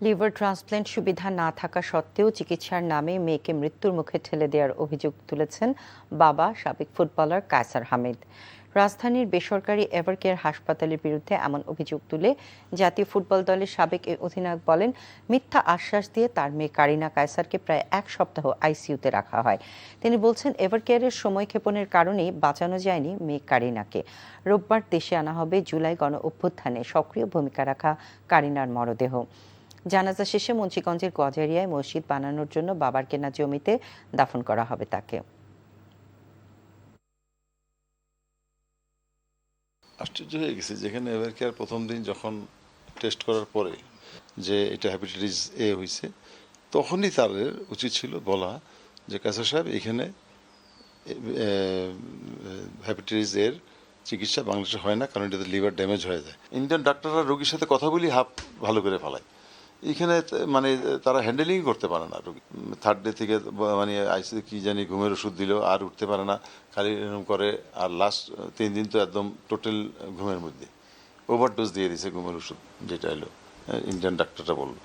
Liver transplant সুবিধা না থাকা সত্ত্বেও চিকিৎসার নামে মেয়েকে মৃত্যুর মুখে ঠেলে দেওয়ার অভিযোগ তুলেছেন বাবা সাবেক ফুটবলার কায়সার হামিদ। রাজধানীর বেসরকারি এভারকেয়ার হাসপাতালের বিরুদ্ধে এমন অভিযোগ তুলে জাতীয় ফুটবল দলের সাবেক এই অধিনায়ক বলেন, মিথ্যা আশ্বাস দিয়ে তার মেয়ে কারিনা কায়সারকে প্রায় 1 সপ্তাহ আইসিইউতে রাখা হয়। তিনি বলছেন, এভারকেয়ারের সময়ক্ষেপণের কারণেই বাঁচানো যায়নি মেয়ে কারিনাকে। রোববার দেশে আনা হবে জুলাই গণ অভ্যুত্থানে সক্রিয় ভূমিকা রাখা কারিনার মরদেহ। জানাজা শেষে মুন্সিগঞ্জের গজারিয়ায় মসজিদ বানানোর জন্য বাবার কেনা জমিতে দাফন করা হবে তাকে। আশ্চর্য হয়ে গেছে, যেখানে এভারকেয়ার প্রথম দিন যখন টেস্ট করার পরে যে এটা হ্যাপাটাইটিস এ হয়েছে, তখনই তাদের উচিত ছিল বলা যে কায়সার সাহেব, এখানে হ্যাপাটাইটিস এর চিকিৎসা বাংলাদেশে হয় না, কারণ এটাতে লিভার ড্যামেজ হয়ে যায়। ইন্ডিয়ান ডাক্তাররা রোগীর সাথে কথা বলি হাফ ভালো করে ফেলায়, এখানে মানে তারা হ্যান্ডেলিং করতে পারে না রোগী। থার্ড ডে থেকে মানে আইসিতে কি জানি ঘুমের ওষুধ দিল, আর উঠতে পারে না, খালি এরকম করে। আর লাস্ট 3 দিন তো একদম টোটাল ঘুমের মধ্যে ওভারডোজ দিয়ে দিছে ঘুমের ওষুধ, যেটা এলো ইন্ডিয়ান ডাক্তাররা বললো।